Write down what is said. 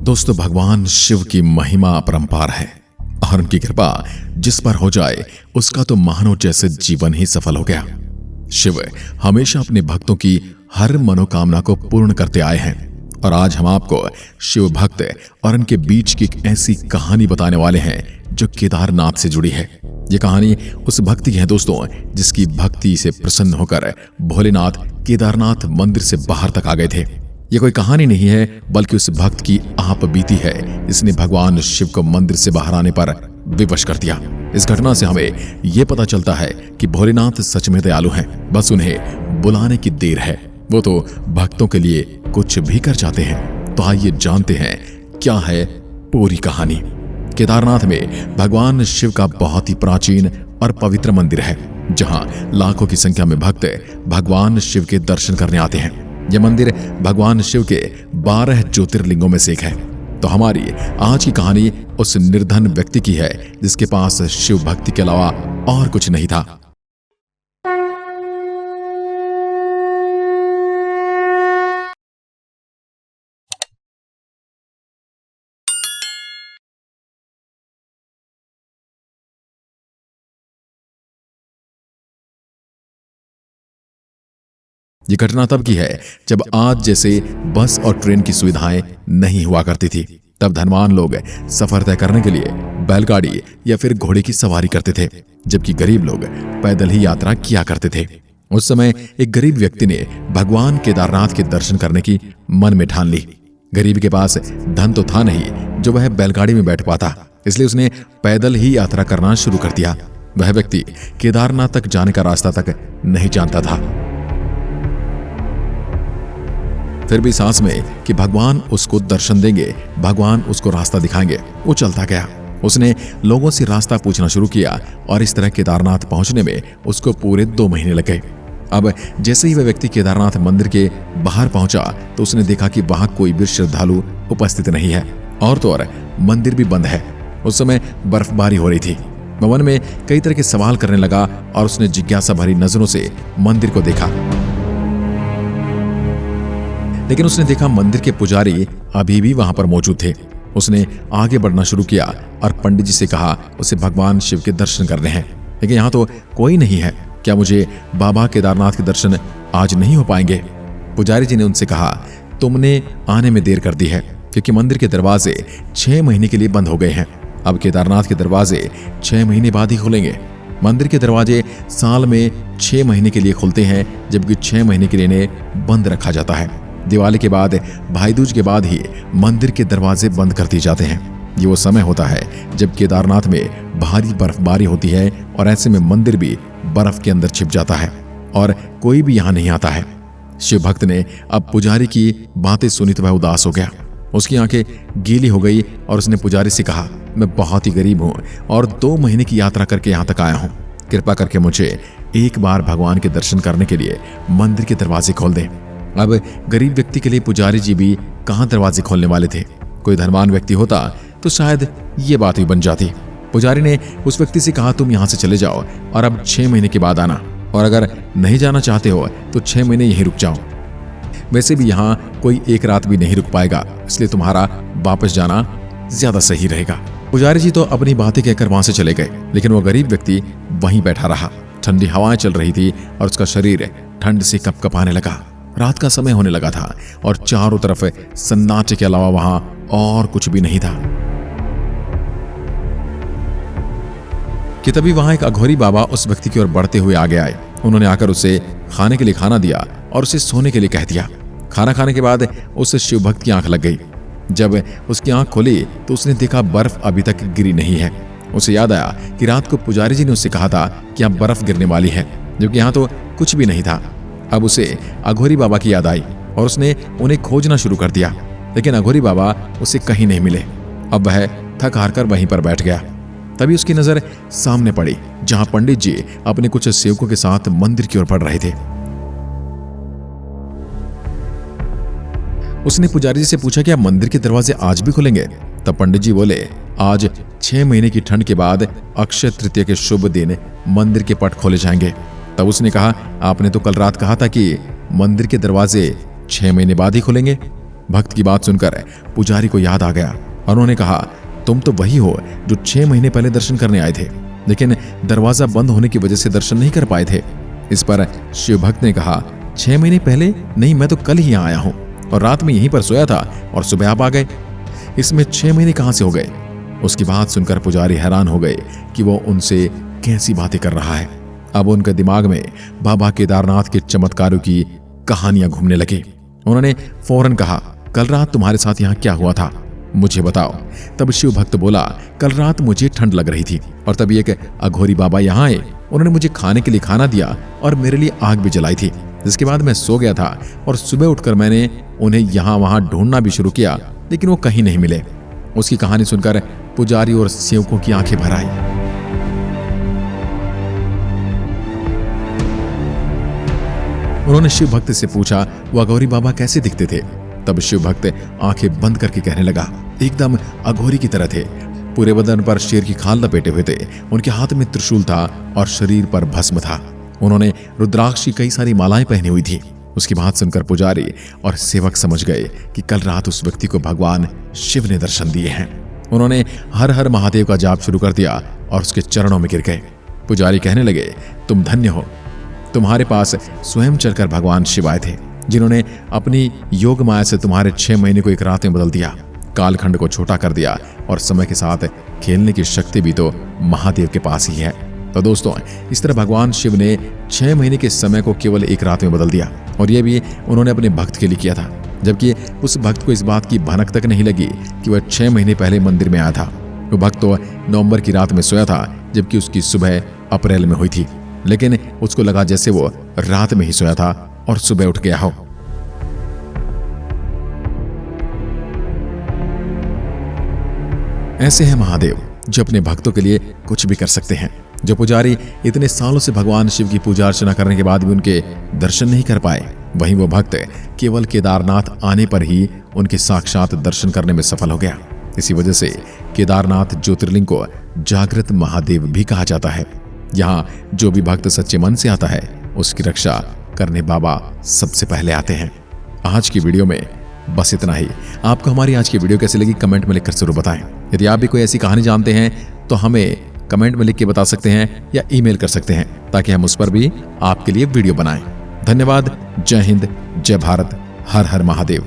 दोस्तों, भगवान शिव की महिमा अपरंपार है और उनकी कृपा जिस पर हो जाए उसका तो मानो जैसे जीवन ही सफल हो गया। शिव हमेशा अपने भक्तों की हर मनोकामना को पूर्ण करते आए हैं और आज हम आपको शिव भक्त और उनके बीच की एक ऐसी कहानी बताने वाले हैं जो केदारनाथ से जुड़ी है। ये कहानी उस भक्ति की है दोस्तों, जिसकी भक्ति से प्रसन्न होकर भोलेनाथ केदारनाथ मंदिर से बाहर तक आ गए थे। ये कोई कहानी नहीं है बल्कि उस भक्त की आप बीती है जिसने भगवान शिव को मंदिर से बाहर आने पर विवश कर दिया। इस घटना से हमें यह पता चलता है कि भोलेनाथ सच में दयालु हैं, बस उन्हें बुलाने की देर है। वो तो भक्तों के लिए कुछ भी कर जाते हैं। तो आइए जानते हैं क्या है पूरी कहानी। केदारनाथ में भगवान शिव का बहुत ही प्राचीन और पवित्र मंदिर है, जहां लाखों की संख्या में भक्त भगवान शिव के दर्शन करने आते हैं। यह मंदिर भगवान शिव के 12 ज्योतिर्लिंगों में से एक है। तो हमारी आज की कहानी उस निर्धन व्यक्ति की है जिसके पास शिव भक्ति के अलावा और कुछ नहीं था। ये घटना तब की है जब आज जैसे बस और ट्रेन की सुविधाएं नहीं हुआ करती थी। तब धनवान लोग सफर तय करने के लिए बैलगाड़ी या फिर घोड़े की सवारी करते थे, जबकि गरीब लोग पैदल ही यात्रा किया करते थे। उस समय एक गरीब व्यक्ति ने भगवान केदारनाथ के दर्शन करने की मन में ठान ली। गरीब के पास धन तो था नहीं जो वह बैलगाड़ी में बैठ पाता, इसलिए उसने पैदल ही यात्रा करना शुरू कर दिया। वह व्यक्ति केदारनाथ तक जाने का रास्ता तक नहीं जानता था, फिर भी सांस में कि भगवान उसको दर्शन देंगे, भगवान उसको रास्ता दिखाएंगे, वो चलता गया। उसने लोगों से रास्ता पूछना शुरू किया और इस तरह केदारनाथ पहुंचने में उसको पूरे 2 महीने लगे। अब जैसे ही वह व्यक्ति केदारनाथ मंदिर के बाहर पहुंचा तो उसने देखा कि वहां कोई भी श्रद्धालु उपस्थित नहीं है और तो और मंदिर भी बंद है। उस समय बर्फबारी हो रही थी। वह मन में कई तरह के सवाल करने लगा और उसने जिज्ञासा भरी नजरों से मंदिर को देखा, लेकिन उसने देखा मंदिर के पुजारी अभी भी वहां पर मौजूद थे। उसने आगे बढ़ना शुरू किया और पंडित जी से कहा उसे भगवान शिव के दर्शन करने हैं, लेकिन यहाँ तो कोई नहीं है। क्या मुझे बाबा केदारनाथ के दर्शन आज नहीं हो पाएंगे? पुजारी जी ने उनसे कहा तुमने आने में देर कर दी है, क्योंकि मंदिर के दरवाजे 6 महीने के लिए बंद हो गए हैं। अब केदारनाथ के दरवाजे 6 महीने बाद ही खुलेंगे। मंदिर के दरवाजे साल में 6 महीने के लिए खुलते हैं, जबकि 6 महीने के लिए इन्हें बंद रखा जाता है। दिवाली के बाद, भाई दूज के बाद ही मंदिर के दरवाजे बंद कर दिए जाते हैं। ये वो समय होता है जब केदारनाथ में भारी बर्फबारी होती है और ऐसे में मंदिर भी बर्फ के अंदर छिप जाता है और कोई भी यहाँ नहीं आता है। शिव भक्त ने अब पुजारी की बातें सुनी तो वह उदास हो गया। उसकी आंखें गीली हो गई और उसने पुजारी से कहा मैं बहुत ही गरीब हूँ और 2 महीने की यात्रा करके यहाँ तक आया हूँ। कृपा करके मुझे एक बार भगवान के दर्शन करने के लिए मंदिर के दरवाजे खोल दें। अब गरीब व्यक्ति के लिए पुजारी जी भी कहां दरवाजे खोलने वाले थे। कोई धनवान व्यक्ति होता तो शायद ये बात भी बन जाती। पुजारी ने उस व्यक्ति से कहा तुम यहां से चले जाओ और अब 6 महीने के बाद आना, और अगर नहीं जाना चाहते हो तो 6 महीने यहीं रुक जाओ। वैसे भी यहाँ कोई एक रात भी नहीं रुक पाएगा, इसलिए तुम्हारा वापस जाना ज्यादा सही रहेगा। पुजारी जी तो अपनी बातें कहकर वहां से चले गए, लेकिन वो गरीब व्यक्ति वहीं बैठा रहा। ठंडी हवाएं चल रही थी और उसका शरीर ठंड से कपकपाने लगा। रात का समय होने लगा था और चारों तरफ सन्नाटे के अलावा वहां और कुछ भी नहीं था कि तभी वहां एक अघोरी बाबा उस व्यक्ति की ओर बढ़ते हुए आगे आए। उन्होंने आकर उसे खाने के लिए खाना दिया और उसे सोने के लिए कह दिया। खाना खाने के बाद उस शिव भक्त की आंख लग गई। जब उसकी आंख खोली तो उसने देखा बर्फ अभी तक गिरी नहीं है। उसे याद आया कि रात को पुजारी जी ने उससे कहा था कि यहाँ बर्फ गिरने वाली है, जबकि यहाँ तो कुछ भी नहीं था। अब उसे अघोरी बाबा की याद आई और उसने उन्हें खोजना शुरू कर दिया, लेकिन अघोरी बाबा उसे कहीं नहीं मिले। अब वह थक हार कर वहीं पर बैठ गया। तभी उसकी नजर सामने पड़ी, जहां पंडित जी अपने कुछ सेवकों के साथ मंदिर की ओर बढ़ रहे थे। उसने पुजारी जी से पूछा क्या मंदिर के दरवाजे आज भी खुलेंगे? तब पंडित जी बोले आज 6 महीने की ठंड के बाद अक्षय तृतीया के शुभ दिन मंदिर के पट खोले जाएंगे। तब उसने कहा आपने तो कल रात कहा था कि मंदिर के दरवाजे 6 महीने बाद ही खुलेंगे। भक्त की बात सुनकर पुजारी को याद आ गया और उन्होंने कहा, तुम तो वही हो जो 6 महीने पहले दर्शन करने आए थे, लेकिन दरवाजा बंद होने की वजह से दर्शन नहीं कर पाए थे। इस पर शिव भक्त ने कहा, 6 महीने पहले नहीं, मैं तो कल ही यहाँ आया हूँ और रात में यहीं पर सोया था और सुबह आप आ गए। इसमें 6 महीने कहाँ से हो गए? उसकी बात सुनकर पुजारी हैरान हो गए कि वो उनसे कैसी बातें कर रहा है। अब उनके दिमाग में बाबा केदारनाथ के चमत्कारों की कहानियां घूमने लगी। उन्होंने फौरन कहा, कल रात तुम्हारे साथ यहाँ क्या हुआ था, मुझे बताओ। तब शिव भक्त बोला, कल रात मुझे ठंड लग रही थी और तभी एक अघोरी बाबा यहाँ आए। उन्होंने मुझे खाने के लिए खाना दिया और मेरे लिए आग भी जलाई थी, जिसके बाद मैं सो गया था और सुबह उठकर मैंने उन्हें यहाँ वहां ढूंढना भी शुरू किया, लेकिन वो कहीं नहीं मिले। उसकी कहानी सुनकर पुजारी और सेवकों की आंखें भर आई। उन्होंने शिव भक्त से पूछा, वो अघोरी बाबा कैसे दिखते थे? तब शिव भक्त आंखें बंद करके कहने लगा, एकदम अघोरी की तरह थे। पूरे बदन पर शेर की खाल लपेटे हुए थे, उनके हाथ में त्रिशूल था और शरीर पर भस्म था। उन्होंने रुद्राक्ष की कई सारी मालाएं पहनी हुई थी। उसकी बात सुनकर पुजारी और सेवक समझ गए कि कल रात उस व्यक्ति को भगवान शिव ने दर्शन दिए हैं। उन्होंने हर हर महादेव का जाप शुरू कर दिया और उसके चरणों में गिर गए। पुजारी कहने लगे, तुम धन्य हो, तुम्हारे पास स्वयं चलकर भगवान शिव आए थे, जिन्होंने अपनी योग माया से तुम्हारे 6 महीने को एक रात में बदल दिया, कालखंड को छोटा कर दिया और समय के साथ खेलने की शक्ति भी तो महादेव के पास ही है। तो दोस्तों, इस तरह भगवान शिव ने 6 महीने के समय को केवल एक रात में बदल दिया और यह भी उन्होंने अपने भक्त के लिए किया था, जबकि उस भक्त को इस बात की भनक तक नहीं लगी कि वह 6 महीने पहले मंदिर में आया था। वो भक्त तो नवंबर की रात में सोया था, जबकि उसकी सुबह अप्रैल में हुई थी, लेकिन उसको लगा जैसे वो रात में ही सोया था और सुबह उठ गया हो। ऐसे हैं महादेव जो अपने भक्तों के लिए कुछ भी कर सकते हैं। जो पुजारी इतने सालों से भगवान शिव की पूजा अर्चना करने के बाद भी उनके दर्शन नहीं कर पाए, वहीं वो भक्त केवल केदारनाथ आने पर ही उनके साक्षात दर्शन करने में सफल हो गया। इसी वजह से केदारनाथ ज्योतिर्लिंग को जागृत महादेव भी कहा जाता है। यहाँ जो भी भक्त सच्चे मन से आता है, उसकी रक्षा करने बाबा सबसे पहले आते हैं। आज की वीडियो में बस इतना ही। आपको हमारी आज की वीडियो कैसी लगी कमेंट में लिखकर जरूर बताएं। यदि आप भी कोई ऐसी कहानी जानते हैं तो हमें कमेंट में लिख के बता सकते हैं या ईमेल कर सकते हैं, ताकि हम उस पर भी आपके लिए वीडियो बनाएं। धन्यवाद। जय हिंद, जय भारत, हर हर महादेव।